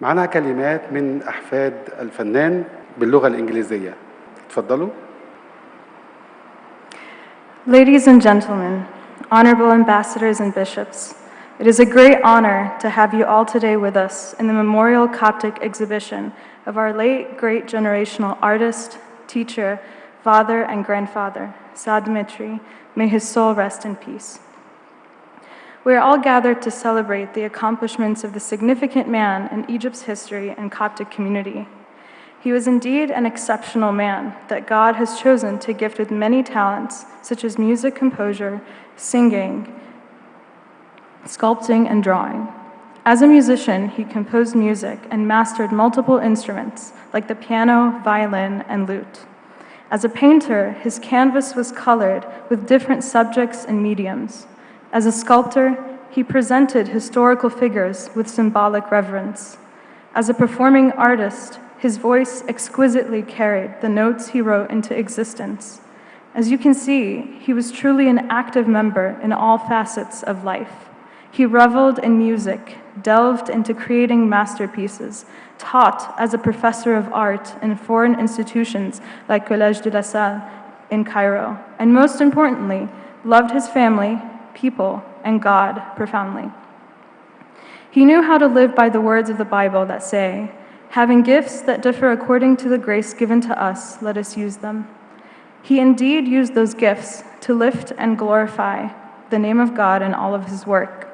معنا كلمات من أحفاد الفنان باللغة الإنجليزية. اتفضلوا. Ladies and gentlemen, honorable ambassadors and bishops, it is a great honor to have you all today with us in the Memorial Coptic exhibition of our late great generational artist, teacher, father, and grandfather, Sad Mitri. May his soul rest in peace. We are all gathered to celebrate the accomplishments of the significant man in Egypt's history and Coptic community. He was indeed an exceptional man that God has chosen to gift with many talents, such as music composure, singing, sculpting, and drawing. As a musician, he composed music and mastered multiple instruments, like the piano, violin, and lute. As a painter, his canvas was colored with different subjects and mediums. As a sculptor, he presented historical figures with symbolic reverence. As a performing artist, his voice exquisitely carried the notes he wrote into existence. As you can see, he was truly an active member in all facets of life. He reveled in music, delved into creating masterpieces, taught as a professor of art in foreign institutions like Collège de la Salle in Cairo, and most importantly, loved his family, people, and God profoundly. He knew how to live by the words of the Bible that say, "Having gifts that differ according to the grace given to us, let us use them." He indeed used those gifts to lift and glorify the name of God in all of his work.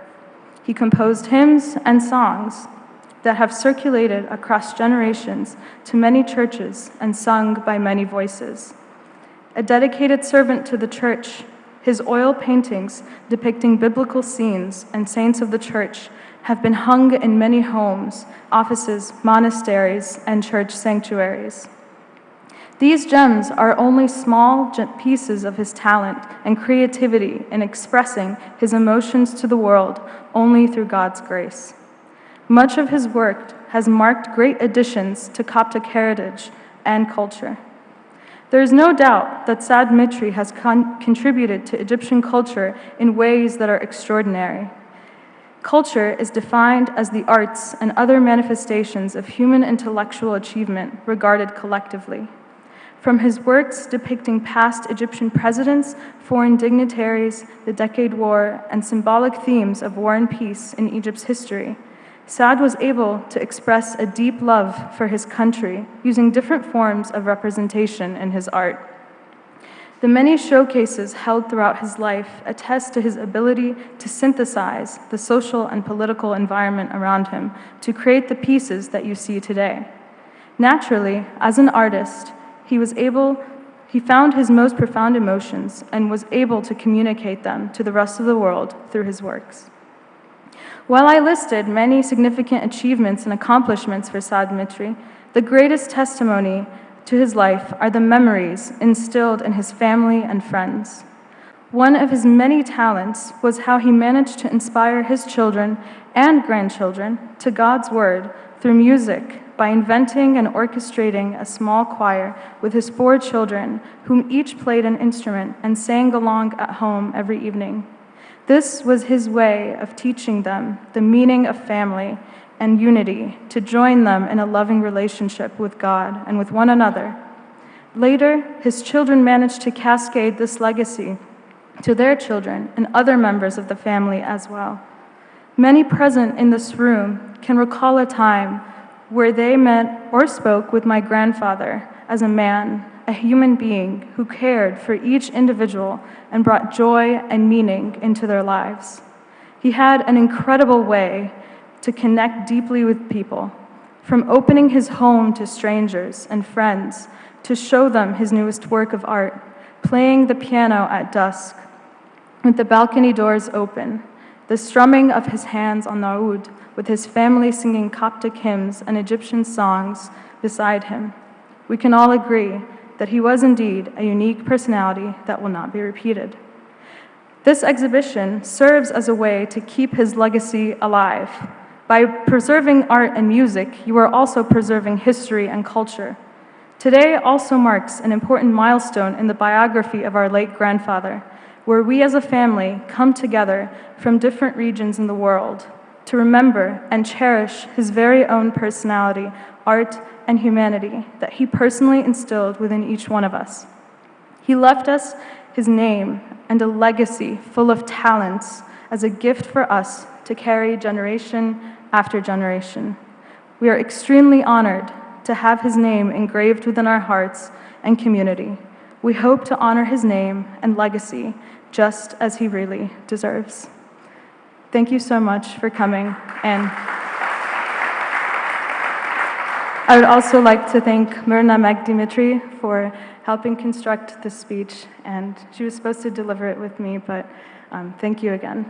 He composed hymns and songs that have circulated across generations to many churches and sung by many voices. A dedicated servant to the church, his oil paintings depicting biblical scenes and saints of the church have been hung in many homes, offices, monasteries, and church sanctuaries. These gems are only small pieces of his talent and creativity in expressing his emotions to the world only through God's grace. Much of his work has marked great additions to Coptic heritage and culture. There is no doubt that Sad Mitri has contributed to Egyptian culture in ways that are extraordinary. Culture is defined as the arts and other manifestations of human intellectual achievement regarded collectively. From his works depicting past Egyptian presidents, foreign dignitaries, the Decade War, and symbolic themes of war and peace in Egypt's history, Sad was able to express a deep love for his country using different forms of representation in his art. The many showcases held throughout his life attest to his ability to synthesize the social and political environment around him to create the pieces that you see today. Naturally, as an artist, he found his most profound emotions and was able to communicate them to the rest of the world through his works. While I listed many significant achievements and accomplishments for Sad Mitri, the greatest testimony to his life are the memories instilled in his family and friends. One of his many talents was how he managed to inspire his children and grandchildren to God's word through music by inventing and orchestrating a small choir with his 4 children, whom each played an instrument and sang along at home every evening. This was his way of teaching them the meaning of family and unity, to join them in a loving relationship with God and with one another. Later, his children managed to cascade this legacy to their children and other members of the family as well. Many present in this room can recall a time where they met or spoke with my grandfather as a man, a human being who cared for each individual and brought joy and meaning into their lives. He had an incredible way to connect deeply with people, from opening his home to strangers and friends to show them his newest work of art, playing the piano at dusk with the balcony doors open, the strumming of his hands on the oud, with his family singing Coptic hymns and Egyptian songs beside him. We can all agree that he was indeed a unique personality that will not be repeated. This exhibition serves as a way to keep his legacy alive. By preserving art and music, you are also preserving history and culture. Today also marks an important milestone in the biography of our late grandfather, where we as a family come together from different regions in the world, to remember and cherish his very own personality, art, and humanity that he personally instilled within each one of us. He left us his name and a legacy full of talents as a gift for us to carry generation after generation. We are extremely honored to have his name engraved within our hearts and community. We hope to honor his name and legacy just as he really deserves. Thank you so much for coming, and I would also like to thank Myrna Magdimitri for helping construct this speech, and she was supposed to deliver it with me, but thank you again.